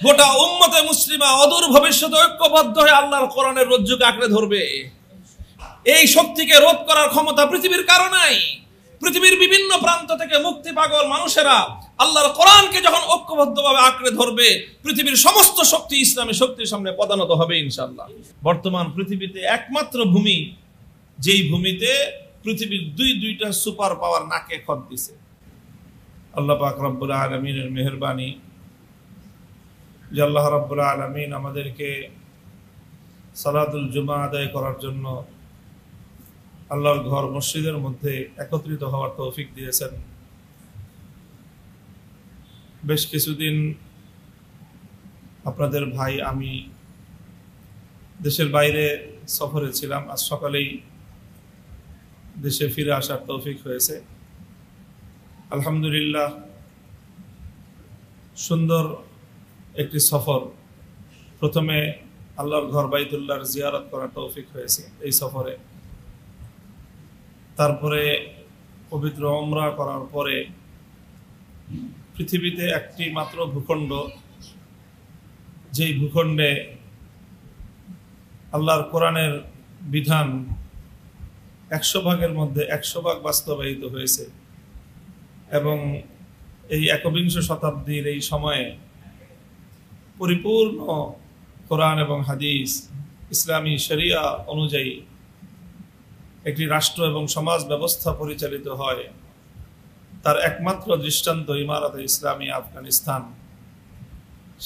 গোটা উম্মতে মুসলিমা অদূর ভবিষ্যতে ঐক্যবদ্ধ হয়ে আল্লাহর কোরআনের রজ্জুকে আঁকড়ে ধরবে। এই শক্তিকে রোধ করার ক্ষমতা পৃথিবীর কারো নাই। পৃথিবীর বিভিন্ন প্রান্ত থেকে মুক্তি পাগল মানুষেরা আল্লাহর কোরআনকে যখন ঐক্যবদ্ধভাবে আঁকড়ে ধরবে, পৃথিবীর সমস্ত শক্তি ইসলামী শক্তির সামনে পদানত হবে ইনশাআল্লাহ। বর্তমান পৃথিবীতে একমাত্র ভূমি, যেই ভূমিতে পৃথিবীর দুইটা সুপার পাওয়ার নাকে খত দিছে। আল্লাহ পাক রব্বুল আলামিনের মেহেরবানি যে আল্লাহ রব্বুল আলামিন আমাদেরকে সালাতুল জুমা আদায় করার জন্য আল্লাহর ঘর মসজিদের মধ্যে একত্রিত হওয়ার তৌফিক দিয়েছেন। বেশ কিছুদিন আপনাদের ভাই আমি দেশের বাইরে সফরে ছিলাম। আজ সকালেই দেশে ফিরে আসার তৌফিক হয়েছে। আলহামদুলিল্লাহ, সুন্দর একটি সফর। প্রথমে আল্লাহর ঘর বাইতুল্লাহর জিয়ারত করার তৌফিক হয়েছে এই সফরে। তারপরে পবিত্র উমরা করার পরে পৃথিবীতে একটি মাত্র ভূখণ্ড, যেই ভূখণ্ডে আল্লাহর কোরআনের বিধান 100 ভাগের মধ্যে 100 ভাগ বাস্তবায়িত হয়েছে, এবং এই একবিংশ শতাব্দীর এই সময়ে পরিপূর্ণ কোরআন এবং হাদিস ইসলামী শরিয়া অনুযায়ী একটি রাষ্ট্র এবং সমাজ ব্যবস্থা পরিচালিত হয়, তার একমাত্র দৃষ্টান্ত ইমারতে ইসলামী আফগানিস্তান।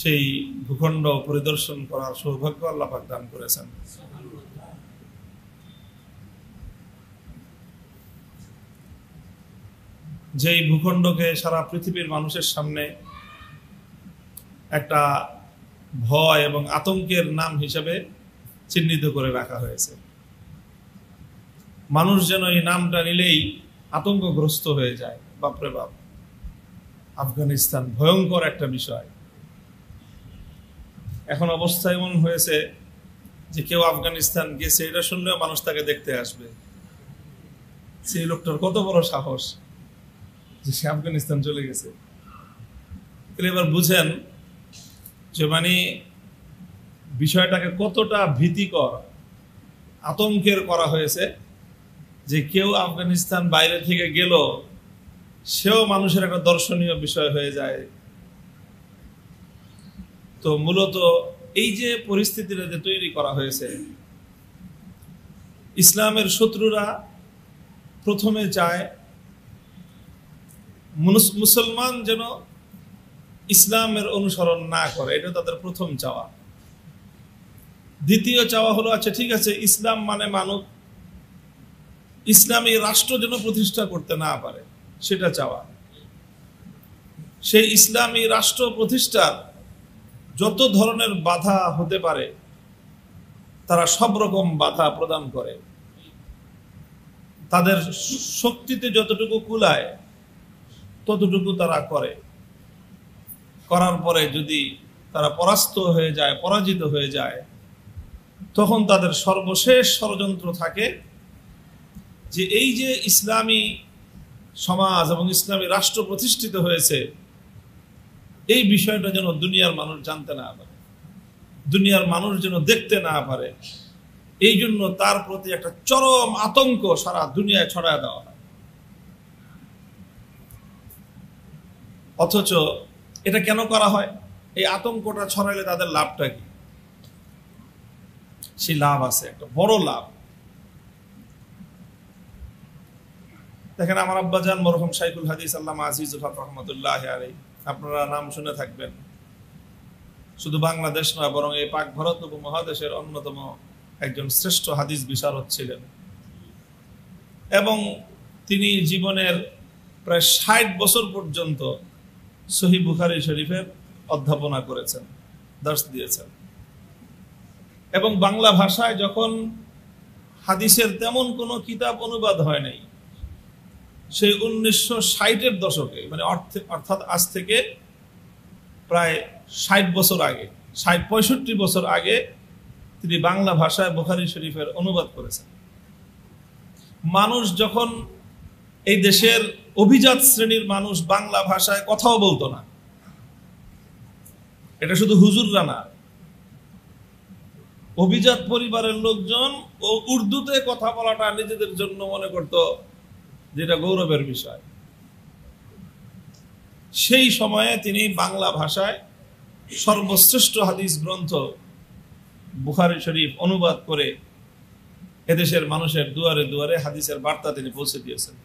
সেই ভূখণ্ড পরিদর্শন করার সৌভাগ্য আল্লাহ পাক দান করেছেন। যেই ভূখণ্ডকে সারা পৃথিবীর মানুষের সামনে একটা ভয় এবং আতঙ্কের নাম হিসেবে চিহ্নিত করে রাখা হয়েছে। মানুষ যেন এই নামটা নিলেই আতঙ্কগ্রস্ত হয়ে যায়। বাপরে বাপ, আফগানিস্তান ভয়ঙ্কর একটা বিষয়। এখন অবস্থা এমন হয়েছে যে কেউ আফগানিস্তান গেছে এটা শুনলেও মানুষ তাকে দেখতে আসবে। সেই লোকটার কত বড় সাহস যে সে আফগানিস্তান চলে গেছে। এবার বুঝেন যে মানে বিষয়টাকে কতটা ভীতিকর, আতঙ্কের করা হয়েছে, যে কেউ আফগানিস্তান বাইরে থেকে গেল সেও মানুষের একটা দর্শনীয় বিষয় হয়ে যায়। তো মূলত এই যে পরিস্থিতিটা যে তৈরি করা হয়েছে, ইসলামের শত্রুরা প্রথমে চায় মুসলমান যেন ইসলামের অনুসরণ না করে, এটা তাদের প্রথম চাওয়া। দ্বিতীয় চাওয়া হলো, আচ্ছা ঠিক আছে, ইসলাম মানে মানুষ, ইসলামী রাষ্ট্র যেন প্রতিষ্ঠা করতে না পারে, সেটা চাওয়া। সেই ইসলামী রাষ্ট্র প্রতিষ্ঠার যত ধরনের বাধা হতে পারে তারা সব রকম বাধা প্রদান করে। তাদের শক্তিতে যতটুকু কুলায় ততটুকু তারা করে। করার পরে যদি তারা পরাস্ত হয়ে যায়, পরাজিত হয়ে যায়, তখন তাদের সর্বশেষ ষড়যন্ত্র থাকে যে এই যে ইসলামী সমাজ এবং ইসলামী রাষ্ট্র প্রতিষ্ঠিত হয়েছে, এই বিষয়টা যেন দুনিয়ার মানুষ জানতে না পারে, দুনিয়ার মানুষ যেন দেখতে না পারে। এই জন্য তার প্রতি একটা চরম আতঙ্ক সারা দুনিয়ায় ছড়ায় দেওয়া হয়। অথচ এটা কেন করা হয়? এই আতঙ্কটা ছড়াইলে তাদের লাভটা কি? সেই লাভ আছে, একটা বড় লাভ। দেখেন, আমার আব্বাজান মরহুম শাইখুল হাদিস আল্লামা আজিজুল হক রহমতুল্লাহ আলাইহি, আপনারা নাম শুনে থাকবেন। শুধু বাংলাদেশ নয়, বরং এই পাক ভারত উপমহাদেশের অন্যতম একজন শ্রেষ্ঠ হাদিস বিশারদ ছিলেন, এবং তিনি জীবনের প্রায় 60 বছর পর্যন্ত সহিহ বুখারী শরীফের অধ্যাপনা করেছেন, দর্শ দিয়েছেন। এবং বাংলা ভাষায় যখন হাদিসের তেমন কোনো কিতাব অনুবাদ হয় নাই, সেই 1960-এর দশকে, মানে অর্থাৎ আজ থেকে প্রায় 60 বছর আগে, 65 বছর আগে তিনি বাংলা ভাষায় বুখারী শরীফের অনুবাদ করেছেন। মানুষ যখন, এই দেশের অভিজাত শ্রেণীর মানুষ বাংলা ভাষায় কথাও বলতো না, এটা শুধু হুজুররা না, অভিজাত পরিবারের লোকজন ও উর্দুতে কথা বলাটা নিজেদের জন্য মনে করত যেটা গৌরবের বিষয়। সেই সময়ে তিনি বাংলা ভাষায় সর্বশ্রেষ্ঠ হাদিস গ্রন্থ বুখারী শরীফ অনুবাদ করে এদেশের মানুষের দুয়ারে দুয়ারে হাদিসের বার্তা তিনি পৌঁছে দিয়েছেন।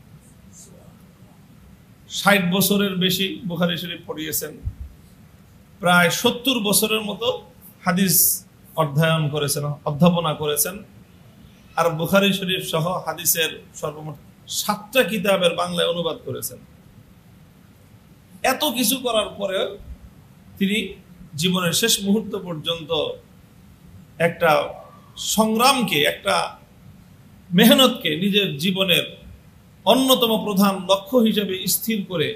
60 বছরের বেশি বুখারী শরীফ পড়িয়েছেন, প্রায় 70 বছরের মতো হাদিস অধ্যয়ন করেছেন, অধ্যাপনা করেছেন। আর বুখারী শরীফ সহ হাদিসের সর্বমোট 7টা কিতাবের বাংলায় অনুবাদ করেছেন। এত কিছু করার পরে তিনি জীবনের শেষ মুহূর্ত পর্যন্ত একটা সংগ্রামকে, একটা মেহনতকে নিজের জীবনের অন্যতম প্রধান লক্ষ্য হিসেবে স্থির করে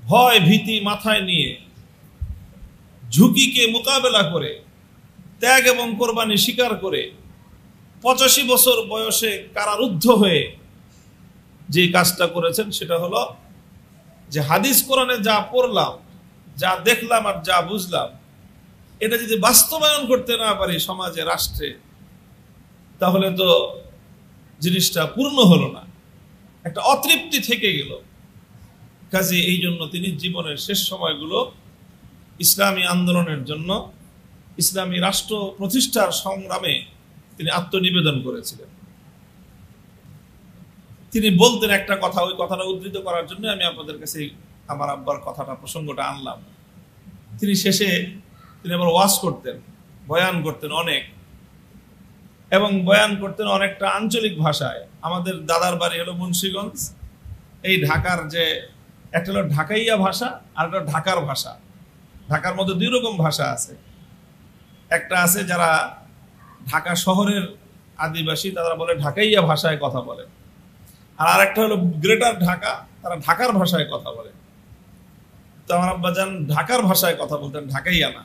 ভয় ভীতি মাথায় নিয়ে ঝুঁকিকে মোকাবেলা করে ত্যাগ এবং কোরবানি স্বীকার করে 85 বছর বয়সে কারারুদ্ধ হয়ে যে কাজটা করেছেন সেটা হলো যে হাদিস কোরআনে যা পড়লাম, যা দেখলাম আর যা বুঝলাম, এটা যদি বাস্তবায়ন করতে না পারি সমাজে, রাষ্ট্রে, তাহলে তো জিনিসটা পূর্ণ হলো না, একটা অতৃপ্তি থেকে গেল। কাজে এই জন্য তিনি জীবনের শেষ সময়গুলো ইসলামী আন্দোলনের জন্য, ইসলামী রাষ্ট্র প্রতিষ্ঠার সংগ্রামে তিনি আত্মনিবেদন করেছিলেন। তিনি বলতেন একটা কথা, ওই কথাটা উদ্ধৃত করার জন্য আমি আপনাদের কাছে আমার আব্বার কথাটা, প্রসঙ্গটা আনলাম। তিনি শেষে তিনি আবার ওয়াজ করতেন, বয়ান করতেন অনেক, এবং বয়ান করতেন অনেকটা আঞ্চলিক ভাষায়। আমাদের দাদার বাড়ি হলো মুন্সিগঞ্জ। এই ঢাকার যে একটা হলো ঢাকাইয়া ভাষা আর একটা ঢাকার ভাষা। ঢাকার মধ্যে 2 রকম ভাষা আছে। একটা আছে যারা ঢাকা শহরের আদিবাসী, তারা বলে ঢাকাইয়া ভাষায় কথা বলে। আর আরেকটা হলো গ্রেটার ঢাকা, তারা ঢাকার ভাষায় কথা বলে। তো আমার আব্বাজান ঢাকার ভাষায় কথা বলতেন, ঢাকাইয়া না।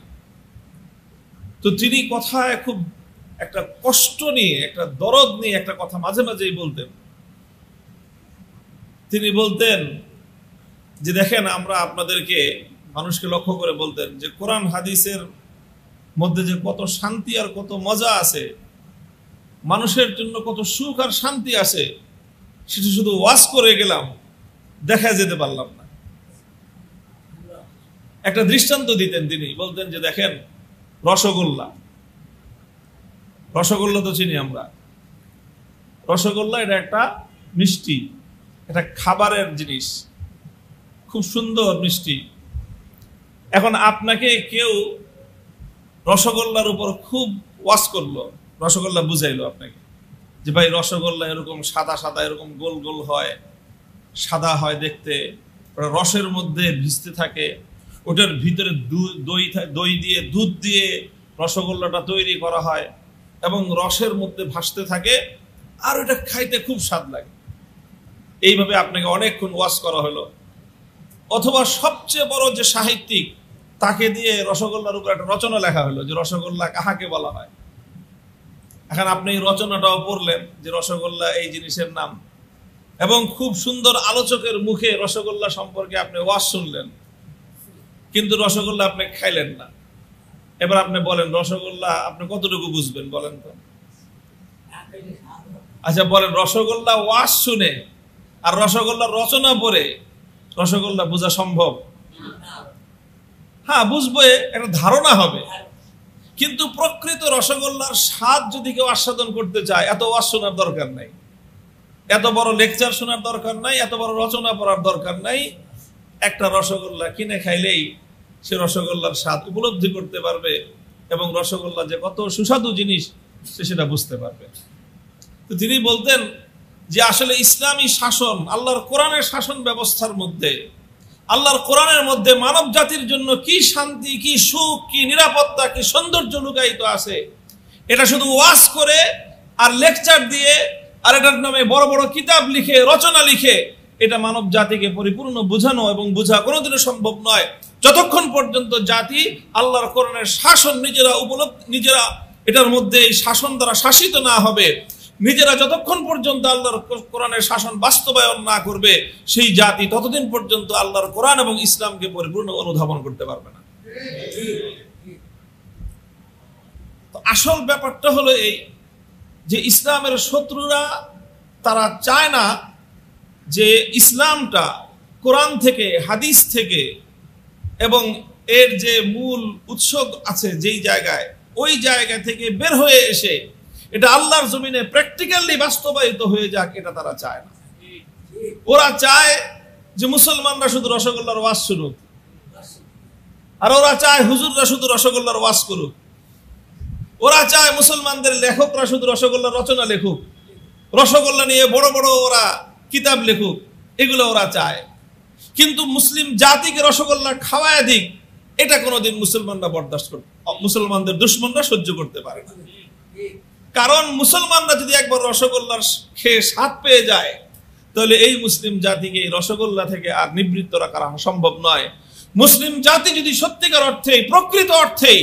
তো তিনি কথায় খুব একটা কষ্ট নিয়ে, একটা দরদ নিয়ে একটা কথা মাঝে মাঝেই বলতেন। তিনি বলতেন যে দেখেন, আমরা আপনাদেরকে, মানুষকে লক্ষ্য করে বলতেন যে কোরআন হাদিসের মধ্যে যে কত শান্তি আর কত মজা আছে, মানুষের জন্য কত সুখ আর শান্তি আছে, সেটা শুধু ওয়াজ করে গেলাম, দেখা যেতে পারলাম না। একটা দৃষ্টান্ত দিতেন তিনি, বলতেন যে দেখেন রসগোল্লা, রসগোল্লা তো চিনি আমরা। রসগোল্লা এটা একটা মিষ্টি, এটা খাবারের জিনিস, খুব সুন্দর মিষ্টি। এখন আপনাকে কেউ রসগোল্লার উপর খুব ওয়াজ করলো, রসগোল্লা বুঝাইলো আপনাকে যে ভাই রসগোল্লা এরকম সাদা সাদা, এরকম গোল গোল হয়, সাদা হয় দেখতে, ওটা রসের মধ্যে ভিজতে থাকে, ওটার ভিতরে দই দিয়ে, দুধ দিয়ে রসগোল্লাটা তৈরি করা হয় এবং রসের মধ্যে ভাসতে থাকে, আর ওটা খাইতে খুব স্বাদ লাগে। এইভাবে আপনাকে অনেকক্ষণ ওয়াজ করা হলো। অথবা সবচেয়ে বড় যে সাহিত্যিক, তাকে দিয়ে রসগোল্লার উপর একটা রচনা লেখা হলো যে রসগোল্লা কাহাকে বলা হয়। এখন আপনি এই রচনাটাও পড়লেন যে রসগোল্লা এই জিনিসের নাম, এবং খুব সুন্দর আলোচকের মুখে রসগোল্লা সম্পর্কে আপনি ওয়াজ শুনলেন, কিন্তু রসগোল্লা আপনি খাইলেন না। এবার আপনি বলেন রসগোল্লা আপনি কতটুকু বুঝবেন বলেন তো? আচ্ছা বলেন, রসগোল্লা ওয়াজ শুনে আর রসগোল্লার রচনা পড়ে রসগোল্লা বোঝা সম্ভব? হ্যাঁ বুঝবো, একটা ধারণা হবে, কিন্তু প্রকৃত রসগোল্লার স্বাদ যদি কেউ আস্বাদন করতে চায়, এত ওয়াজ শোনার দরকার নাই, এত বড় লেকচার শোনার দরকার নাই, এত বড় রচনা পড়ার দরকার নাই। একটা রসগোল্লা কিনে খাইলেই সে রসগোল্লার স্বাদ উপলব্ধি করতে পারবে এবং রসগোল্লা যে কত সুস্বাদু জিনিস সে সেটা বুঝতে পারবে। তো তিনি বলতেন যে আসলে ইসলামী শাসন, আল্লাহর কোরআনের শাসন ব্যবস্থার মধ্যে, আল্লাহর কোরআনের মধ্যে মানব জাতির জন্য কি শান্তি, কি সুখ, কি নিরাপত্তা, কি সৌন্দর্য লুকায়িত আছে, এটা শুধু ওয়াজ করে আর লেকচার দিয়ে আর এটার নামে বড় বড় কিতাব লিখে, রচনা লিখে এটা মানব জাতিকে পরিপূর্ণ বোঝানো এবং বোঝা কোনোদিনও সম্ভব নয়, যতক্ষণ পর্যন্ত জাতি আল্লাহর কোরআনের শাসন নিজেরা এটার মধ্যে এই শাসন দ্বারা শাসিত না হবে, নিজেরা যতক্ষণ পর্যন্ত আল্লাহর কোরআনের শাসন বাস্তবায়ন না করবে, সেই জাতি ততদিন পর্যন্ত আল্লাহর কোরআন এবং ইসলামকে পরিপূর্ণ অনুধাবন করতে পারবে না। তো আসল ব্যাপারটা হলো এই যে ইসলামের শত্রুরা তারা চায় না যে ইসলামটা কোরআন থেকে, হাদিস থেকে এবং এর যে মূল উৎস আছে যেই জায়গায়, ওই জায়গা থেকে বের হয়ে এসে এটা আল্লাহর জমিনে প্র্যাকটিক্যালি বাস্তবায়িত হয়ে যাক, এটা তারা চায় না। ওরা চায় যে মুসলমানরা শুধু রসগোল্লার ওয়াজ শুনুক, আর ওরা চায় হুজুররা শুধু রসগোল্লার ওয়াজ করুক। ওরা চায় মুসলমানদের লেখকরা শুধু রসগোল্লার রচনা লেখুক, রসগোল্লা নিয়ে বড় বড় ওরা কিতাব লেখুক, এগুলো ওরা চায়। কিন্তু মুসলিম জাতিকে রসগোল্লা খাওয়ায় দিক, এটা কোনোদিন মুসলমানরা বরদাস্ত করতে, মুসলমানদের দুশ্মনরা সহ্য করতে পারে না। কারণ মুসলমানরা যদি একবার রসগোল্লার খেয়ে স্বাদ পেয়ে যায়, তাহলে এই মুসলিম জাতিকে এই রসগোল্লা থেকে আর নিবৃত্ত রাখা সম্ভব নয়। মুসলিম জাতি যদি সত্যিকার অর্থে, প্রকৃত অর্থে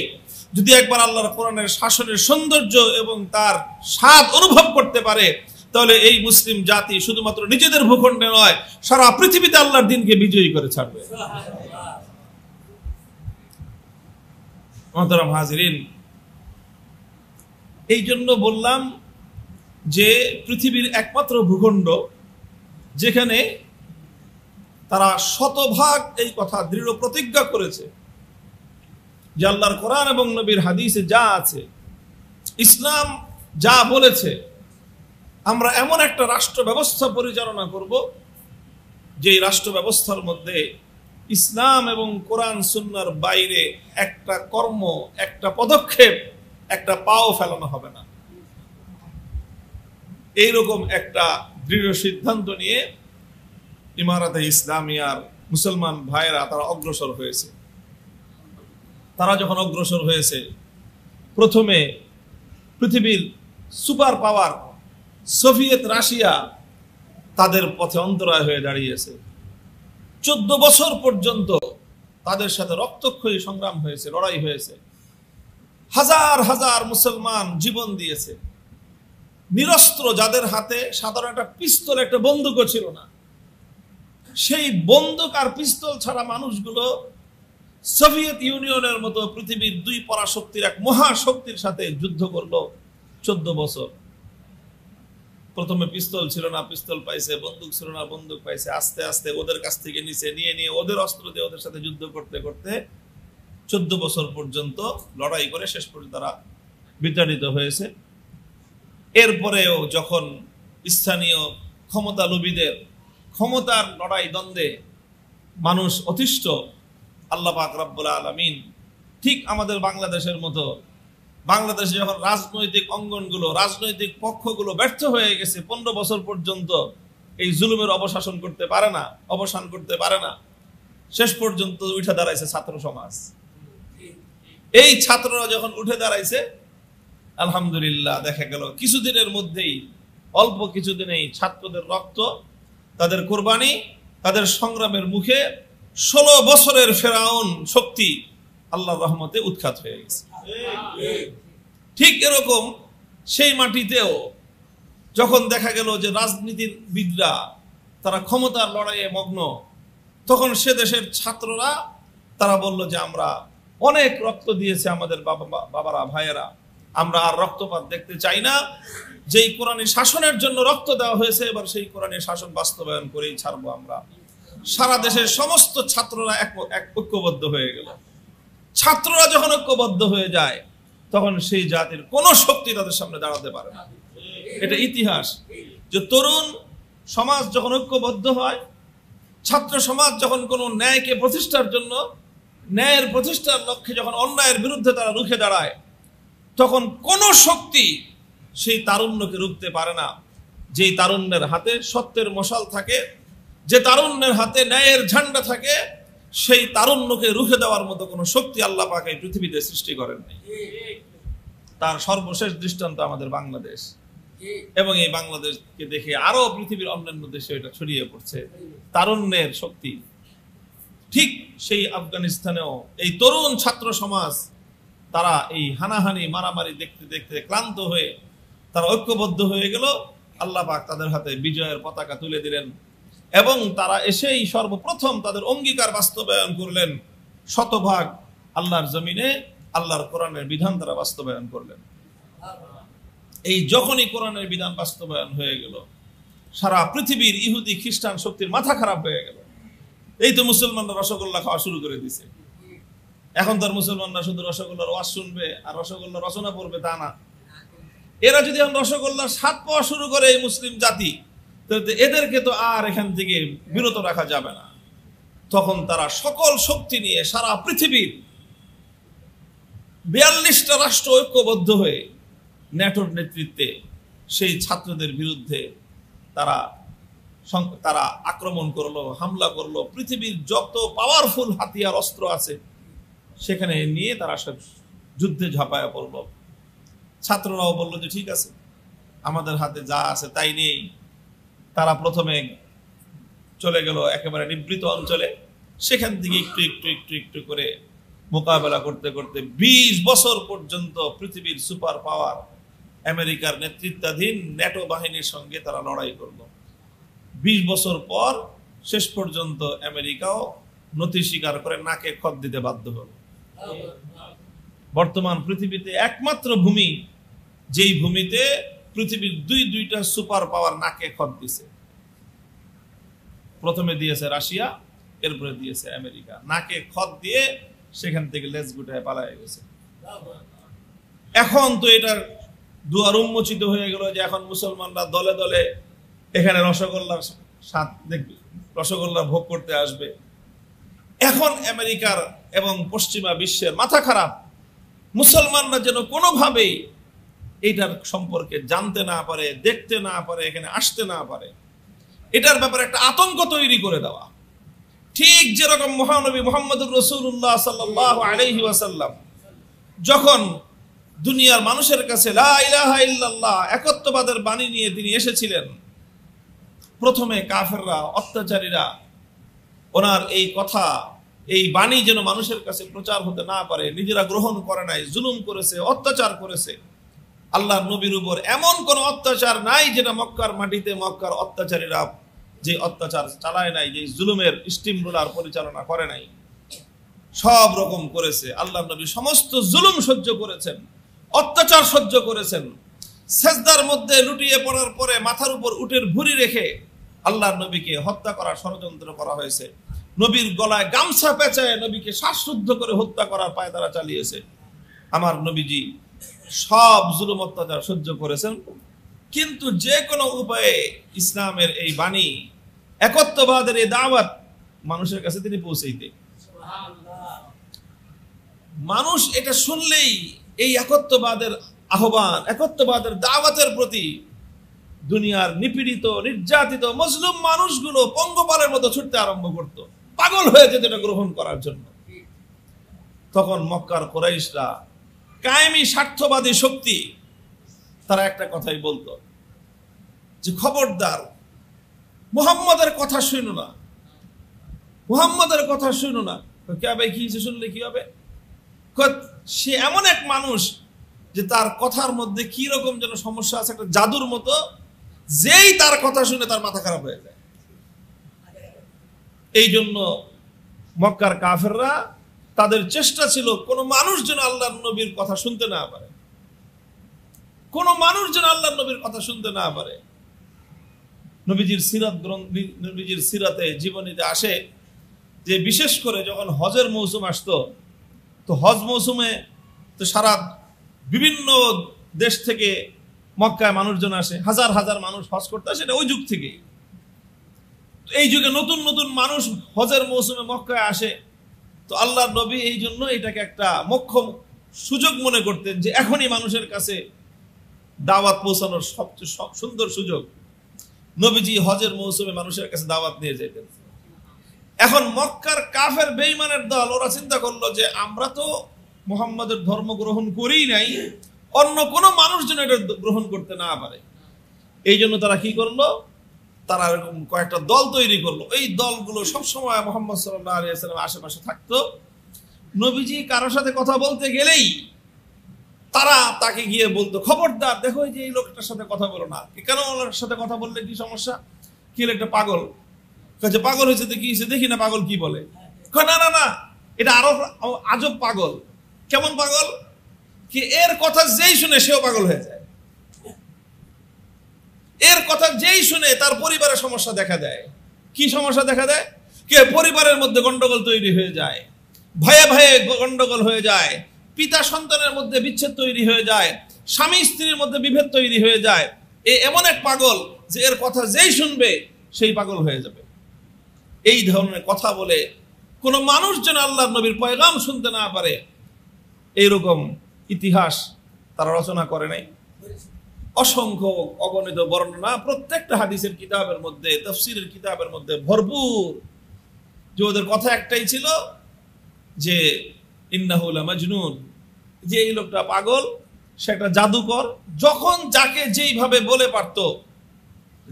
যদি একবার আল্লাহর কোরআনের শাসনের সৌন্দর্য এবং তার স্বাদ অনুভব করতে পারে, তাহলে এই মুসলিম জাতি শুধুমাত্র নিজেদের ভূখণ্ডে নয়, সারা পৃথিবীতে আল্লাহর দ্বীনকে বিজয়ী করে ছাড়বে। মুহতারাম হাজিরিন, এই জন্য বললাম যে পৃথিবীর একমাত্র ভূখণ্ড যেখানে তারা শতভাগ এই কথা দৃঢ় প্রতিজ্ঞা করেছে যে আল্লাহর কোরআন এবং নবীর হাদিসে যা আছে, ইসলাম যা বলেছে, আমরা এমন একটা রাষ্ট্র ব্যবস্থা পরিচালনা করব যে রাষ্ট্র ব্যবস্থার মধ্যে ইসলাম এবং কোরআন সুন্নাহর বাইরে একটা কর্ম, একটা পদক্ষেপ, একটা পাও ফেলানো হবে না। এইরকম একটা দৃঢ় সিদ্ধান্ত নিয়ে ইমারাতে ইসলামিয়ার মুসলমান ভাইরা তারা অগ্রসর হয়েছে। তারা যখন অগ্রসর হয়েছে, প্রথমে পৃথিবীর সুপার পাওয়ার সোভিয়েত রাশিয়া তাদের পথে অন্তরায় হয়ে দাঁড়িয়েছে। 14 বছর পর্যন্ত তাদের সাথে রক্তক্ষয়ী সংগ্রাম হয়েছে, লড়াই হয়েছে। হাজার হাজার মুসলমান জীবন দিয়েছে, নিরস্ত্র, যাদের হাতে সাধারণ একটা পিস্তল, একটা বন্দুকও ছিল না। সেই বন্দুক আর পিস্তল ছাড়া মানুষগুলো সোভিয়েত ইউনিয়নের মতো পৃথিবীর দুই পরাশক্তির এক মহাশক্তির সাথে যুদ্ধ করলো 14 বছর। প্রথমে পিস্তল ছিল না, পিস্তল পাইছে, বন্দুক ছিল না, বন্দুক পাইছে। আস্তে আস্তে ওদের কাছ থেকে নিচে নিয়ে নিয়ে ওদের অস্ত্র দিয়ে ওদের সাথে যুদ্ধ করতে করতে 14 বছর পর্যন্ত লড়াই করে শেষ পর্যন্ত তারা বিতাড়িত হয়েছে। এরপরেও যখন স্থানীয় ক্ষমতা লোভীদের ক্ষমতার লড়াই দ্বন্দ্বে মানুষ অতিষ্ঠ, আল্লাহ পাক রব্বুল আলামিন ঠিক আমাদের বাংলাদেশের মতো, বাংলাদেশে যখন রাজনৈতিক অঙ্গনগুলো, রাজনৈতিক পক্ষগুলো ব্যর্থ হয়ে গেছে, 15 বছর পর্যন্ত এই জুলুমের অবসান করতে পারে না, শেষ পর্যন্ত উঠে দাঁড়াইছে ছাত্র সমাজ। এই ছাত্ররা যখন উঠে দাঁড়াইছে, আলহামদুলিল্লাহ দেখা গেল কিছুদিনের মধ্যেই, অল্প কিছুদিনেই ছাত্রদের রক্ত, তাদের কোরবানি, তাদের সংগ্রামের মুখে 16 বছরের ফেরাউন শক্তি আল্লাহর রহমতে উৎখাত হয়ে গেছে। ঠিক এরকম সেই মাটিতেও যখন দেখা গেল যে রাজনীতিবিদরা তারা ক্ষমতার লড়াইয়ে মগ্ন, তখন সে দেশের ছাত্ররা তারা বলল যে আমরা অনেক রক্ত দিয়েছে আমাদের বাবারা, ভাইয়েরা, আমরা আর রক্তপাত দেখতে চাই না। যেই কোরআনী শাসনের জন্য রক্ত দেওয়া হয়েছে, এবার সেই কোরআনী শাসন বাস্তবায়ন করেই ছাড়বো আমরা। সারা দেশের সমস্ত ছাত্ররা এক ঐক্যবদ্ধ হয়ে গেল। ছাত্ররা যখন ঐক্যবদ্ধ হয়ে যায়, তখন সেই জাতির কোন শক্তি তাদের সামনে দাঁড়াতে পারে না। এটা ইতিহাস যে তরুণ সমাজ যখন ঐক্যবদ্ধ হয়, ছাত্র সমাজ যখন কোনো ন্যায়কে প্রতিষ্ঠার জন্য, ন্যায়ের প্রতিষ্ঠার লক্ষ্যে যখন অন্যায়ের বিরুদ্ধে তারা রুখে দাঁড়ায়, তখন কোন শক্তি সেই তারুণ্যকে রুখতে পারে না। যেই তারুণ্যের হাতে সত্যের মশাল থাকে, যে তারুণ্যের হাতে ন্যায়ের ঝান্ডা থাকে, সেই তারুণ্যকে রুখে দেওয়ার মতো কোনো শক্তি আল্লাহ পাক এই পৃথিবীতে সৃষ্টি করেননি। তার সর্বশেষ দৃষ্টান্ত আমাদের বাংলাদেশ, এবং এই বাংলাদেশকে দেখে আরো পৃথিবীর অন্যান্য দেশে এটা ছড়িয়ে পড়ছে তারুণ্যের শক্তি। ঠিক সেই আফগানিস্তানেও এই তরুণ ছাত্র সমাজ তারা এই হানাহানি মারামারি দেখতে দেখতে ক্লান্ত হয়ে তারা ঐক্যবদ্ধ হয়ে গেল। আল্লাহ পাক তাদের হাতে বিজয়ের পতাকা তুলে দিলেন, এবং তারা এসেই সর্বপ্রথম তাদের অঙ্গীকার বাস্তবায়ন করলেন, শতভাগ আল্লাহর জমিনে আল্লাহর কোরআনের বিধান তারা বাস্তবায়ন করলেন। এই যখনই কোরআনের বিধান বাস্তবায়ন হয়ে গেল, সারা পৃথিবীর ইহুদি খ্রিস্টান শক্তির মাথা খারাপ হয়ে গেল। এই তো মুসলমানরা রসগোল্লা খাওয়া শুরু করে দিছে। এখন তার মুসলমানরা শুধু রসগোল্লার ওয়াজ শুনবে আর রসগোল্লা রচনা পড়বে তা না, এরা যদি এখন রসগোল্লার স্বাদ পাওয়া শুরু করে এই মুসলিম জাতি, এদেরকে তো আর এখান থেকে বিরত রাখা যাবে না। তখন তারা সকল শক্তি নিয়ে সারা পৃথিবীর 42টা রাষ্ট্র ঐক্যবদ্ধ হয়ে ন্যাটোর নেতৃত্বে সেই ছাত্রদের বিরুদ্ধে তারা আক্রমণ করলো, হামলা করলো। পৃথিবীর যত পাওয়ারফুল হাতিয়ার অস্ত্র আছে সেখানে নিয়ে তারা সব যুদ্ধে ঝাঁপায়া পড়লো। ছাত্ররাও বললো যে ঠিক আছে, আমাদের হাতে যা আছে তাই নেই। তারা প্রথমে চলে গেল একেবারে নিবৃত অঞ্চলে, সেখান থেকে একটু একটু একটু একটু করে মোকাবেলা করতে করতে 20 বছর পর্যন্ত পৃথিবীর সুপার পাওয়ার আমেরিকার নেতৃত্বাধীন ন্যাটো বাহিনীর সঙ্গে তারা লড়াই করলো। 20 বছর পর শেষ পর্যন্ত আমেরিকাও নতি স্বীকার করে নাকে খত দিতে বাধ্য হলো। বর্তমান পৃথিবীতে একমাত্র ভূমি যেই ভূমিতে পৃথিবীর দুইটা সুপার পাওয়ার নাকে খত দিছে, প্রথমে দিয়েছে রাশিয়া, এরপরে দিয়েছে আমেরিকা। নাকে খত দিয়ে সেখান থেকে লেজ গুটায় পালায় গেছে। এখন তো এটার দুয়ার উন্মোচিত হয়ে গেল যে এখন মুসলমানরা দলে দলে এখানে রসগোল্লার স্বাদ দেখবে, রসগোল্লা ভোগ করতে আসবে। এখন আমেরিকার এবং পশ্চিমা বিশ্বের মাথা খারাপ, মুসলমানরা যেন কোনোভাবেই এইটার সম্পর্কে জানতে না পারে, দেখতে না পারে, এখানে আসতে না পারে, এটার ব্যাপারে একটা আতঙ্ক তৈরি করে দেওয়া। ঠিক যেরকম মহানবী মুহাম্মদুর রাসূলুল্লাহ সাল্লাল্লাহু আলাইহি ওয়াসাল্লাম যখন দুনিয়ার মানুষের কাছে লা ইলাহা ইল্লাল্লাহ একত্ববাদের বাণী নিয়ে তিনি এসেছিলেন, প্রথমে কাফেররা, অত্যাচারীরা ওনার এই কথা, এই বাণী যেন মানুষের কাছে প্রচার হতে না পারে, নিজেরা গ্রহণ করে নাই, জুলুম করেছে, অত্যাচার করেছে। আল্লাহর নবীর উপর এমন কোন অত্যাচার নাই যেটা মক্কার মাটিতে মক্কার অত্যাচারীরা যে অত্যাচার চালায় নাই, যে জুলুমের স্টিম রোলার পরিচালনা করে নাই, সব রকম করেছে। আল্লাহর নবী সমস্ত জুলুম সহ্য করেছেন, অত্যাচার সহ্য করেছেন। সেজদার মধ্যে লুটিয়ে পড়ার পরে মাথার উপর উটের ভুঁড়ি রেখে আল্লাহর নবীকে হত্যা করার ষড়যন্ত্র করা হয়েছে। নবীর গলায় গামছা পেঁচায় নবীকে শ্বাসরুদ্ধ করে হত্যা করার পায়তারা চালিয়েছে। আমার নবীজি সব জুলুম অত্যাচার সহ্য করেছেন, কিন্তু যে কোনো উপায়ে ইসলামের এই বাণী, একত্ববাদের এই দাওয়াত মানুষের কাছে তিনি পৌঁছাইতে, মানুষ এটা শুনলেই এই একত্ববাদের আহ্বান, একত্ববাদের দাওয়াতের প্রতি দুনিয়ার নিপীড়িত, নির্যাতিত মজলুম মানুষগুলো পঙ্গপালের মতো ছুটতে আরম্ভ করত, পাগল হয়ে যেত এটা গ্রহণ করার জন্য। তখন মক্কার কুরাইশরা, কায়েমি স্বার্থবাদী শক্তি, তারা একটা কথাই বলতো যে খবরদার মুহাম্মদের কথা শুনো না, মুহাম্মদের কথা শুনো না। কে ভাই কি শুনলে কি হবে? সে এমন এক মানুষ যে তার কথার মধ্যে কি রকম যেন সমস্যা আছে, একটা জাদুর মতো, যেই তার কথা শুনে তার মাথা খারাপ হয়ে যায়। এই জন্য মক্কার কাফেররা, তাদের চেষ্টা ছিল কোন মানুষ যেন আল্লাহর নবীর কথা শুনতে না পারে, কোন মানুষ যেন আল্লাহর নবীর কথা শুনতে না পারে। নবীজির সিরাতে, জীবনীতে আসে যে বিশেষ করে যখন হজের মৌসুম আসতো, তো হজ মৌসুমে তো সারা বিভিন্ন দেশ থেকে মক্কায় মানুষজন আসে, হাজার হাজার মানুষ হজ করতে আসে, এটা ওই যুগ থেকে। এই যুগে নতুন নতুন মানুষ হজের মৌসুমে মক্কায় আসে, তো আল্লাহর নবী এই জন্য এটাকে একটা মোক্ষম সুযোগ মনে করতেন যে এখনই মানুষের কাছে দাওয়াত পৌঁছানোর সবচেয়ে সুন্দর সুযোগ। নবীজি হজের মৌসুমে মানুষের কাছে দাওয়াত নিয়ে যেতেন। এখন মক্কার কাফের বেঈমানের দল, ওরা চিন্তা করলো যে আমরা তো মুহাম্মাদের ধর্ম গ্রহণ করেই নাই, অন্য কোনো মানুষ যেন এটা গ্রহণ করতে না পারে। এই জন্য তারা কি করলো, তারা এরকম কয়েকটা দল তৈরি করলো। এই দলগুলো সবসময় মুহাম্মদ সাল্লাল্লাহু আলাইহি ওয়াসাল্লামের আশেপাশে থাকতো। নবীজি কারোর সাথে কথা বলতে গেলেই তারা তাকে গিয়ে বলতো, খবরদার, দেখো যে এই লোকটার সাথে কথা বলো না। কেন ওর সাথে কথা বললে কি সমস্যা? কি একটা পাগল, কাছে পাগল হয়েছে, কি হয়েছে দেখি না, পাগল কি বলে? না না না, এটা আরো আজব পাগল। কেমন পাগল? কি এর কথা যেই শুনে সেও পাগল হয়ে যায়। এর কথা যেই শুনে তার পরিবারের সমস্যা দেখা দেয়। কি সমস্যা দেখা দেয়? কে পরিবারের মধ্যে গন্ডগোল তৈরি হয়ে যায়, ভয়ে ভয়ে গন্ডগোল হয়ে যায়, পিতা সন্তানের মধ্যে বিচ্ছেদ তৈরি হয়ে যায়, স্বামী স্ত্রীর মধ্যে বিভেদ তৈরি হয়ে যায়। এমন এক পাগল যে এর কথা যেই শুনবে সেই পাগল হয়ে যাবে। এই ধরনের কথা বলে কোন মানুষ যেন আল্লাহর নবীর পয়গাম শুনতে না পারে, এইরকম ইতিহাস তারা রচনা করে নাই। অসংখ্য অগণিত বর্ণনা প্রত্যেকটা হাদিসের কিতাবের মধ্যে, তাফসীরের কিতাবের মধ্যে ভরপুর। যে ওদের কথা একটাই ছিল যে ইন্নাহু লামাজনুন, যে এই লোকটা পাগল, সে একটা জাদুকর। যখন যাকে যেইভাবে বলে পারত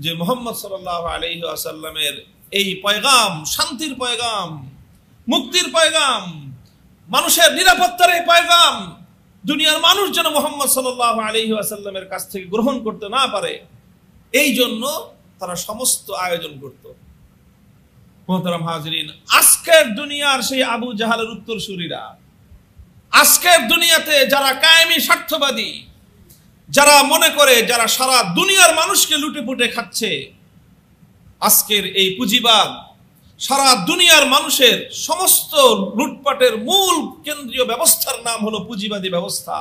যে মুহাম্মদ সাল্লাল্লাহু আলাইহি ওয়াসাল্লামের এই পয়গাম, শান্তির পয়গাম, মুক্তির পয়গাম, মানুষের নিরাপত্তার এই পয়গাম, দুনিয়ার মানুষ যেন মুহাম্মদ সাল্লাল্লাহু আলাইহি ওয়াসাল্লামের কাছ থেকে গ্রহণ করতে না পারে, এই জন্য তারা সমস্ত আয়োজন করত। মুহতারাম হাজিরিন, আজকের দুনিয়ার সেই আবু জাহালের উত্তরসূরিরা, আজকের দুনিয়াতে যারা কায়েমি স্বার্থবাদী, যারা মনে করে যারা সারা দুনিয়ার মানুষকে লুটে পুটে খাচ্ছে, আজকের এই পুঁজিবাদ সারা দুনিয়ার মানুষের সমস্ত লুটপাটের মূল কেন্দ্রীয় ব্যবস্থার নাম হলো পুঁজিবাদী ব্যবস্থা।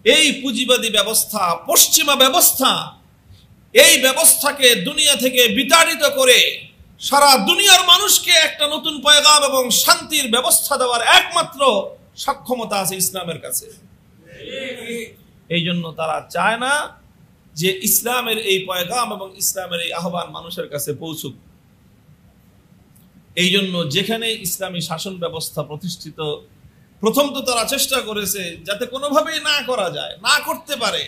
এই পুঁজিবাদী ব্যবস্থা, পশ্চিমা ব্যবস্থা, এই ব্যবস্থাকে দুনিয়া থেকে বিতাড়িত করে সারা দুনিয়ার মানুষকে একটা নতুন পয়গাম এবং শান্তির ব্যবস্থা দেওয়ার একমাত্র সক্ষমতা আছে ইসলামের কাছে। এই জন্য তারা চায় না যে ইসলামের এই পয়গাম এবং ইসলামের এই আহ্বান মানুষের কাছে পৌঁছুক। এই জন্য যেখানে ইসলামী শাসন ব্যবস্থা প্রতিষ্ঠিত, প্রথম তো তারা চেষ্টা করেছে যাতে কোনোভাবেই না করা যায়, না করতে পারে।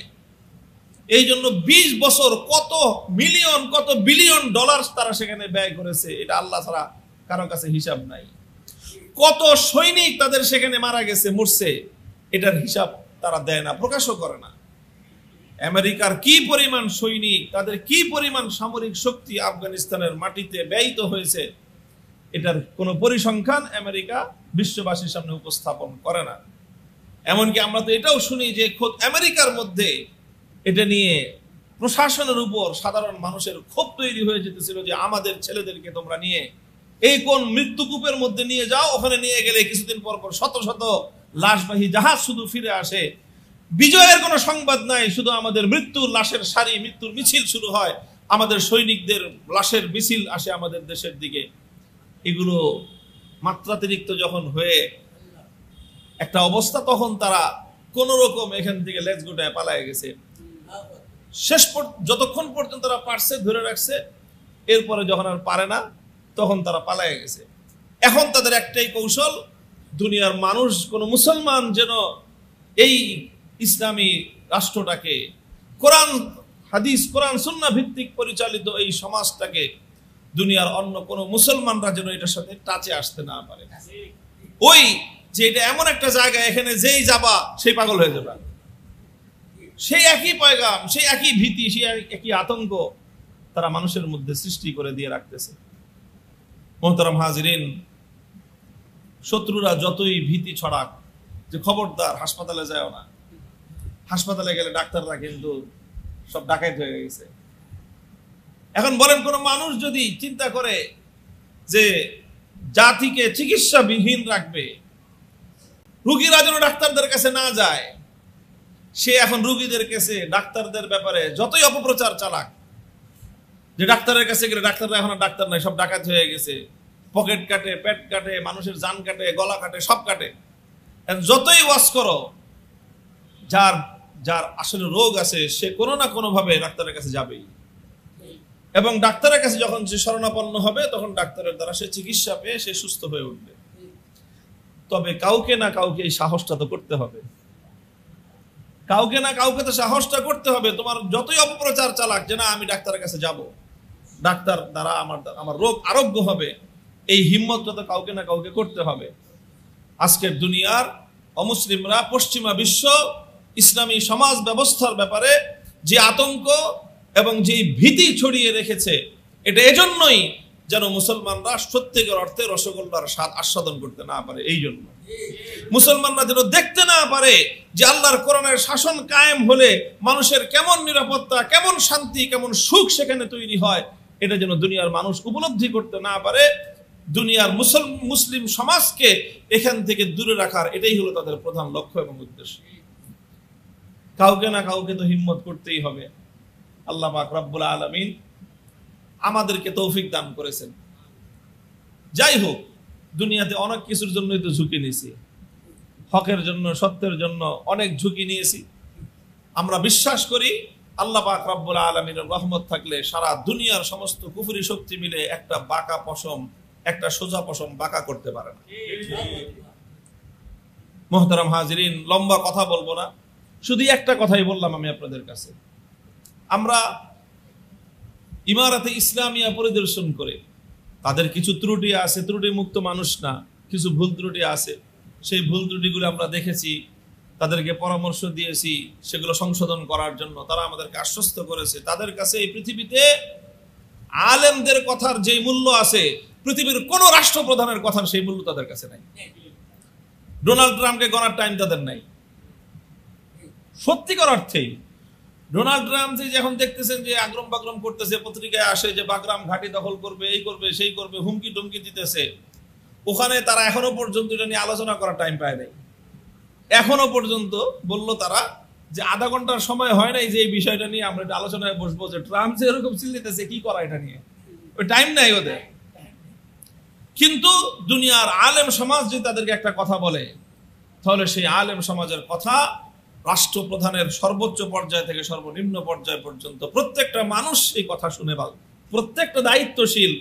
এই জন্য 20 বছর কত মিলিয়ন কত বিলিয়ন ডলার তারা সেখানে ব্যয় করেছে, এটা আল্লাহ ছাড়া কারো কাছে হিসাব নাই। কত সৈনিক তাদের সেখানে মারা গেছে, মরছে, এটার হিসাব তারা দেয় না, প্রকাশও করে না। আমেরিকার কি পরিমাণ সৈনিক, তাদের কি পরিমাণ সামরিক শক্তি আফগানিস্তানের মাটিতে ব্যয়িত হয়েছে, এটার কোনো পরিসংখ্যান আমেরিকা বিশ্ববাসীর সামনে উপস্থাপন করে না। এমনকি আমরা তো এটাও শুনি যে খোদ আমেরিকার মধ্যে এটা নিয়ে প্রশাসনের উপর সাধারণ মানুষের ক্ষোভ তৈরি হয়ে যেতেছিল যে আমাদের ছেলেদেরকে তোমরা নিয়ে এই কোন মৃত্যুকূপের মধ্যে নিয়ে যাও, ওখানে নিয়ে গেলে কিছুদিন পর পর শত শত লাশবাহী জাহাজ শুধু ফিরে আসে, বিজয়ের কোনো সংবাদ নাই, শুধু আমাদের মৃত্যুর লাশের সারি, মৃত্যুর মিছিল শুরু হয়, আমাদের সৈনিকদের লাশের মিছিল আসে আমাদের দেশের দিকে। এগুলো মাত্রাতিরিক্ত যখন হয়ে একটা অবস্থা, তখন তারা কোন রকম এখান থেকে লেজ গুটায় পালায় গেছে। শেষ যতক্ষণ পর্যন্ত তারা পারছে ধরে রাখছে, এরপরে যখন আর পারে না তখন তারা পালায় গেছে। এখন তাদের একটাই কৌশল, দুনিয়ার মানুষ, কোন মুসলমান যেন এই ইসলামী রাষ্ট্রটাকে, কোরআন হাদিস, কোরআন সুন্নাহ ভিত্তিক পরিচালিত এই সমাজটাকে দুনিয়ার অন্য কোন মুসলমানরা যেন এটার সাথে টাচে আসতে না পারে। ওই যে এটা এমন একটা জায়গা, এখানে যেই যাবা সেই পাগল হয়ে যাবে। সেই একই পয়গাম, সেই একই ভীতি, সেই একই আতঙ্ক তারা মানুষের মধ্যে সৃষ্টি করে দিয়ে রাখতেছে। মুহতারাম হাজিরিন, শত্রুরা যতই ভীতি ছড়াক যে খবরদার হাসপাতালে যাও না, হাসপাতালে গেলে ডাক্তাররা কিন্তু সব ডাকাইত হয়ে গেছে। এখন বলেন, কোন মানুষ যদি চিন্তা করে যে জাতিকে চিকিৎসাবিহীন রাখবে, রোগীরা যেন ডাক্তারদের কাছে না যায়, সে এখন রোগীদের কাছে ডাক্তারদের ব্যাপারে যতই অপপ্রচার চালাক, যে ডাক্তারের কাছে গেলে ডাক্তাররা এখন আর ডাক্তার নাই, সব ডাকাত হয়ে গেছে, পকেট কাটে, পেট কাটে, মানুষের জান কাটে, গলা কাটে, সব কাটে। যতই ওয়াজ করো, যার যার আসলে রোগ আছে সে কোনো না কোনো ভাবে ডাক্তারের কাছে যাবেই, এবং ডাক্তারের কাছে যখন সে শরণাপন্ন হবে তখন ডাক্তারের দ্বারা সে চিকিৎসা পেয়ে সে সুস্থ হয়ে উঠবে। তবে কাউকে না কাউকে এই সাহসটা তো করতে হবে, কাউকে না কাউকে তো সাহসটা করতে হবে। তোমার যতই অপপ্রচার চালাক যে না আমি ডাক্তারের কাছে যাব, ডাক্তার দ্বারা আমার রোগ আরোগ্য হবে, এই হিম্মতটা তো কাউকে না কাউকে করতে হবে। আজকের দুনিয়ার অমুসলিমরা পশ্চিমা বিশ্ব ইসলামী সমাজ ব্যবস্থার ব্যাপারে যে আতঙ্ক এবং যে ভীতি ছড়িয়ে রেখেছে, এটা এজন্যই যেন মুসলমানরা সত্যিকার অর্থে রসগোল্লার স্বাদ আস্বাদন করতে না পারে। এই জন্য মুসলমানরা যেন দেখতে না পারে যে আল্লাহর কোরআনের শাসন কায়েম হলে মানুষের কেমন নিরাপত্তা, কেমন শান্তি, কেমন সুখ সেখানে তৈরি হয়, এটা যেন দুনিয়ার মানুষ উপলব্ধি করতে না পারে। দুনিয়ার মুসলিম সমাজকে এখান থেকে দূরে রাখার এটাই হলো তাদের প্রধান লক্ষ্য এবং উদ্দেশ্য। কাউকে না কাউকে তো হিম্মত করতেই হবে। আল্লাহ পাক রব্বুল আলামিন আমাদেরকে তৌফিক দান করেছেন। যাই হোক, দুনিয়াতে অনেক কিছুর জন্যই তো ঝুঁকি নিয়েছি, হকের জন্য, সত্যের জন্য অনেক ঝুঁকি নিয়েছি। আমরা বিশ্বাস করি আল্লাহ পাক রব্বুল আলামিনের রহমত থাকলে সারা দুনিয়ার সমস্ত কুফরি শক্তি মিলে একটা বাঁকা পশম, একটা সোজা পশম বাঁকা করতে পারে না। মুহতারাম হাজিরিন, লম্বা কথা বলবো না, শুধু একটা কথাই বললাম আমি আপনাদের কাছে। আমরা ইমারতে ইসলামিয়া পরিদর্শন করে তাদের কিছু ত্রুটি আছে, ত্রুটি মুক্ত মানুষ না, কিছু ভুল ত্রুটি আছে। সেই ভুল ত্রুটিগুলো আমরা দেখেছি, তাদেরকে পরামর্শ দিয়েছি সেগুলো সংশোধন করার জন্য। তারা আমাদেরকে আশ্বস্ত করেছে। তাদের কাছে এই পৃথিবীতে আলেমদের কথার যে মূল্য আছে, পৃথিবীর কোন রাষ্ট্রপ্রধানের কথার সেই মূল্য তাদের কাছে নাই। ডোনাল্ড ট্রাম্পকে গণার টাইম তাদের নাই। সত্যিকার অর্থেই ডোনাল্ড ট্রাম্প যে এখন দেখতেছেন যে আগ্রম বাগ্রম করতেছে, পত্রিকায় আসে যে বাগরাম ঘাঁটি দখল করবে, এই করবে, সেই করবে, হুমকি টুমকি দিতেছে, ওখানে তারা এখনো পর্যন্ত এটা নিয়ে আলোচনা করার টাইম পায় নাই। এখনো পর্যন্ত বললো তারা যে আধা ঘন্টার সময় হয় নাই যে এই বিষয়টা নিয়ে আমরা একটা আলোচনায় বসবো, যে ট্রাম্প যে এরকম চিল্লিতেছে কি করা এটা নিয়ে, ওই টাইম নাই ওদের। কিন্তু দুনিয়ার আলেম সমাজ যদি তাদেরকে একটা কথা বলে, তাহলে সেই আলেম সমাজের কথা রাষ্ট্রপ্রধানের সর্বোচ্চ পর্যায় থেকে সর্বনিম্ন পর্যায় পর্যন্ত প্রত্যেকটা মানুষ এই কথা শুনে, প্রত্যেকটা দায়িত্বশীল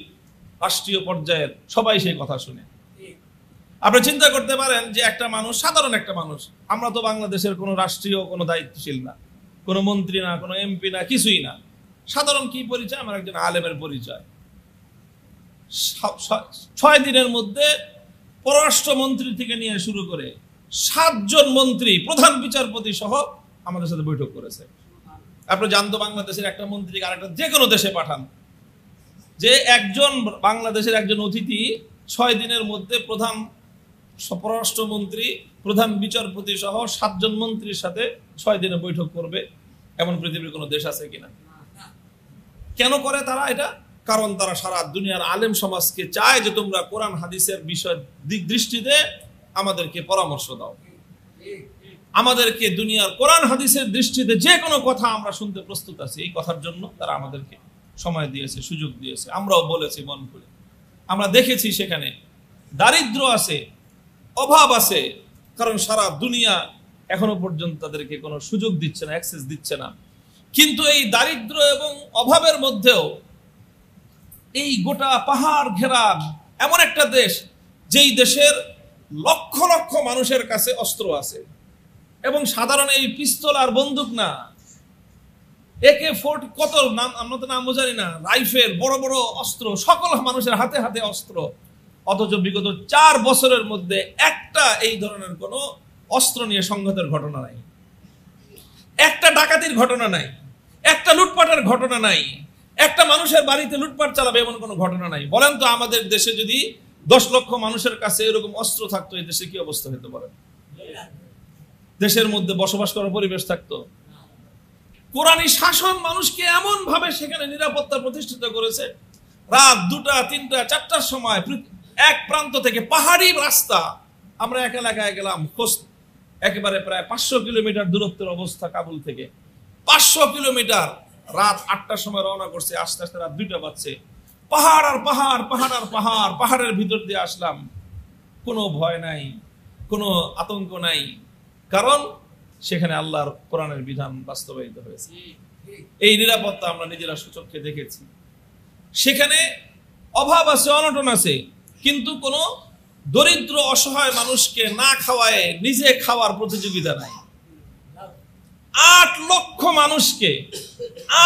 রাষ্ট্রীয় পর্যায়ের সবাই সেই কথা শুনে। আপনি চিন্তা করতে পারেন যে একটা মানুষ, সাধারণ একটা মানুষ, আমরা তো বাংলাদেশের কোনো রাষ্ট্রীয় কোনো দায়িত্বশীল না, কোনো মন্ত্রী না, কোনো এমপি না, কিছুই না। সাধারণ কি পরিচয়? আমার একজন আলেমের পরিচয়। 6 দিনের মধ্যে পররাষ্ট্রমন্ত্রী থেকে নিয়ে শুরু করে 7 জন মন্ত্রী, প্রধান বিচারপতি সহ আমাদের সাথে বৈঠক করেছে। আপনি জানতো বাংলাদেশের একটা মন্ত্রীকে আরেকটা যে কোনো দেশে পাঠান, যে একজন বাংলাদেশের একজন অতিথি 6 দিনের মধ্যে প্রধান পররাষ্ট্রমন্ত্রী, প্রধান বিচারপতি সহ 7 জন মন্ত্রীর সাথে 6 দিনে বৈঠক করবে, এমন পৃথিবীর কোনো দেশ আছে কিনা? কেন করে তারা এটা? কারণ তারা সারা দুনিয়ার আলেম সমাজকে চায় যে তোমরা কোরআন হাদিসের বিষয় দিক দৃষ্টিতে আমাদেরকে পরামর্শ দাও, আমাদেরকে দুনিয়ার কোরআন হাদিসের দৃষ্টিতে যে কোনো কথা আমরা শুনতে প্রস্তুত আছি। এই কথার জন্য তারা আমাদেরকে সময় দিয়েছে, সুযোগ দিয়েছে। আমরাও বলেছি মন খুলে। আমরা দেখেছি সেখানে দারিদ্র আছে, অভাব আছে, কারণ সারা দুনিয়া এখনো পর্যন্ত তাদেরকে কোনো সুযোগ দিচ্ছে না, অ্যাক্সেস দিচ্ছে না। কিন্তু এই দারিদ্র এবং অভাবের মধ্যেও এই গোটা পাহাড় ঘেরা এমন একটা দেশ, যেই দেশের লক্ষ লক্ষ মানুষের কাছে অস্ত্র আছে, এবং সাধারণ এই পিস্তল আর বন্দুক না, AK-40 কত নাম, আমরা তো নামও জানি না, রাইফেল, বড় বড় অস্ত্র, সকল মানুষের হাতে হাতে অস্ত্র। অথচ বিগত 4 বছরের মধ্যে একটা এই ধরনের কোনো অস্ত্র নিয়ে সংঘাতের ঘটনা নাই, একটা ডাকাতির ঘটনা নাই, একটা লুটপাটের ঘটনা নাই, একটা মানুষের বাড়িতে লুটপাট চালাবে এমন কোনো ঘটনা নাই। বলেন তো, আমাদের দেশে যদি 10 লক্ষ মানুষের কাছে এরকম অস্ত্র থাকতো, এই দেশে কি অবস্থা হতে পারে? দেশের মধ্যে বসবাস করার পরিবেশ থাকতো? কোরআনী শাসন মানুষকে এমন ভাবে সেখানে নিরাপত্তা প্রতিষ্ঠিত করেছে, রাত 2টা, 3টা, 4টার সময় এক প্রান্ত থেকে পাহাড়ি রাস্তা, আমরা এক এলাকায় গেলাম, একেবারে প্রায় 500 কিলোমিটার দূরত্বের অবস্থা কাবুল থেকে, 500 কিলোমিটার, রাত 8টার সময় রওনা করছে, আস্তে আস্তে রাত 2টা বাজছে, পাহাড় আর পাহাড়, পাহাড় আর পাহাড়, পাহাড়ের ভিতর দিয়ে আসলাম। কোনো ভয় নাই, কোনো আতঙ্ক নাই, কারণ সেখানে আল্লাহর কোরআনের বিধান বাস্তবায়িত হয়েছে। এই নিরাপত্তা আমরা নিজেরা সুচক্ষে দেখেছি। সেখানে অভাব আছে, অনটন আছে, কিন্তু কোনো দরিদ্র অসহায় মানুষকে না খাওয়ায় নিজে খাওয়ার প্রতিযোগিতা নাই। 8 লক্ষ মানুষকে,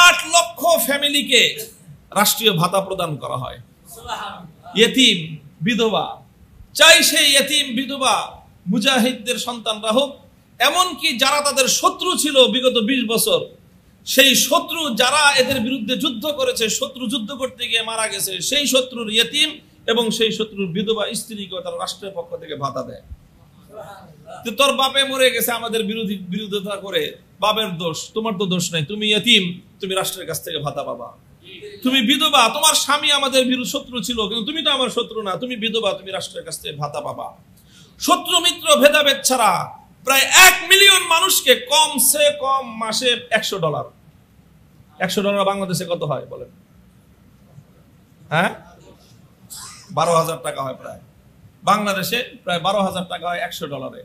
8 লক্ষ ফ্যামিলিকে রাষ্ট্রীয় ভাতা প্রদান করা হয়। ইয়েতিম, বিধবা, চাই সেই ইয়েতিম বিধবা মুজাহিদদের সন্তানরা হোক, এমনকি যারা তাদের শত্রু ছিল বিগত 20 বছর, সেই শত্রু যারা এদের বিরুদ্ধে যুদ্ধ করেছে, শত্রু যুদ্ধ করতে গিয়ে মারা গেছে, সেই শত্রুর ইয়েতিম এবং সেই শত্রুর বিধবা স্ত্রীকে তারা রাষ্ট্রের পক্ষ থেকে ভাতা দেয়। তোর বাপে মরে গেছে আমাদের বিরোধিতা করে, বাপের দোষ, তোমার তো দোষ নাই, তুমি ইয়েতিম, তুমি রাষ্ট্রের কাছ থেকে ভাতা পাবা। তুমি বিধবা, তোমার স্বামী আমাদের শত্রু ছিল, কিন্তু তুমি তো আমার শত্রু না, তুমি বিধবা, তুমি রাষ্ট্রের কাছ থেকে ভাতা পাবা। শত্রু মিত্র ভেদাভেদ ছাড়া প্রায় 1 মিলিয়ন মানুষকে কমসে কম মাসে $100, $100 বাংলাদেশে কত হয় বলেন? হ্যাঁ, 12,000 টাকা হয় প্রায়। বাংলাদেশে প্রায় 12,000 টাকা হয় $100।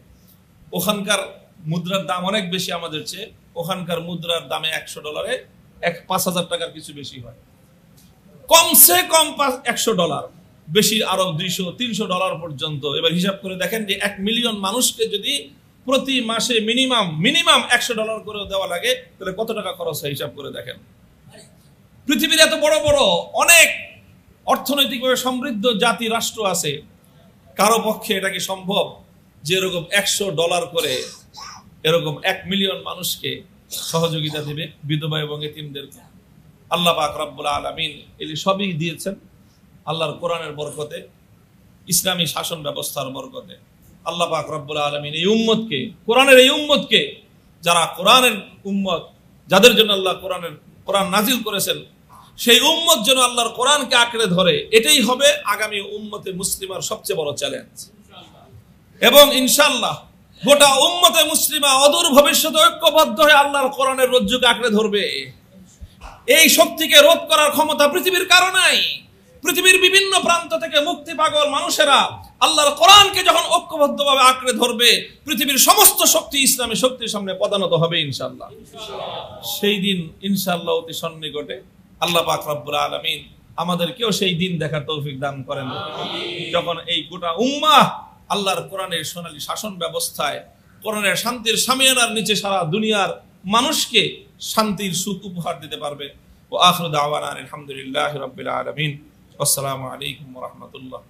ওখানকার মুদ্রার দাম অনেক বেশি আমাদের চেয়ে, ওখানকার মুদ্রার দামে $100 5,000 টাকার কিছু বেশি হয়। কমসে কম $100, বেশি আরো $200-300 পর্যন্ত। এবার হিসাব করে দেখেন যে 1 মিলিয়ন মানুষকে যদি প্রতি মাসে মিনিমাম $100 করে দেওয়া লাগে, তাহলে কত টাকা খরচ হয় হিসাব করে দেখেন। পৃথিবীর এত বড় বড় অনেক অর্থনৈতিকভাবে সমৃদ্ধ জাতি রাষ্ট্র আছে, কারো পক্ষে এটা কি সম্ভব যে এরকম $100 করে এরকম 1 মিলিয়ন মানুষকে সহযোগিতা দেবে, বিধবা এবং এতিমদেরকে? আল্লাহ পাক রব্বুল আলামিন এই সবই দিয়েছেন আল্লাহর কোরআনের বরকতে, ইসলামী শাসন ব্যবস্থার বরকতে। আল্লাহ পাক রব্বুল আলামিন এই উম্মতকে, কোরআনের এই উম্মতকে, যারা কোরআনের উম্মত, যাদের জন্য আল্লাহ কোরআন নাজিল করেছেন, সেই উম্মত যেন আল্লাহর কোরআনকে আঁকড়ে ধরে, এটাই হবে আগামী উম্মতে মুসলিমার সবচেয়ে বড় চ্যালেঞ্জ। এবং ইনশাআল্লাহ গোটা উম্মতে মুসলিমা অদূর ভবিষ্যতে ঐক্যবদ্ধ হয়ে আল্লাহর কোরআনের রজ্জুকে আঁকড়ে ধরবে। এই শক্তিকে রোধ করার ক্ষমতা পৃথিবীর কারো নাই। পৃথিবীর বিভিন্ন প্রান্ত থেকে মুক্তি পাগল মানুষেরা আল্লাহর কোরআনকে যখন ঐক্যবদ্ধভাবে আঁকড়ে ধরবে, পৃথিবীর সমস্ত শক্তি ইসলামী শক্তির সামনে পদানত হবে ইনশাআল্লাহ। সেই দিন ইনশাআল্লাহ অতি সন্নিকটে। আল্লাহ পাক রব্বুল আলামিন আমাদেরকেও সেই দিন দেখার তৌফিক দান করেন, যখন এই গোটা উম্মাহ আল্লাহর কোরআনের সোনালী শাসন ব্যবস্থায়, কোরআনের শান্তির সামিয়ানার নিচে সারা দুনিয়ার মানুষকে শান্তির সুখ উপহার দিতে পারবে। ওয়া আখিরু দাওয়ানা আলহামদুলিল্লাহি রাব্বিল আলামিন। আসসালামু আলাইকুম ওয়া রাহমাতুল্লাহ।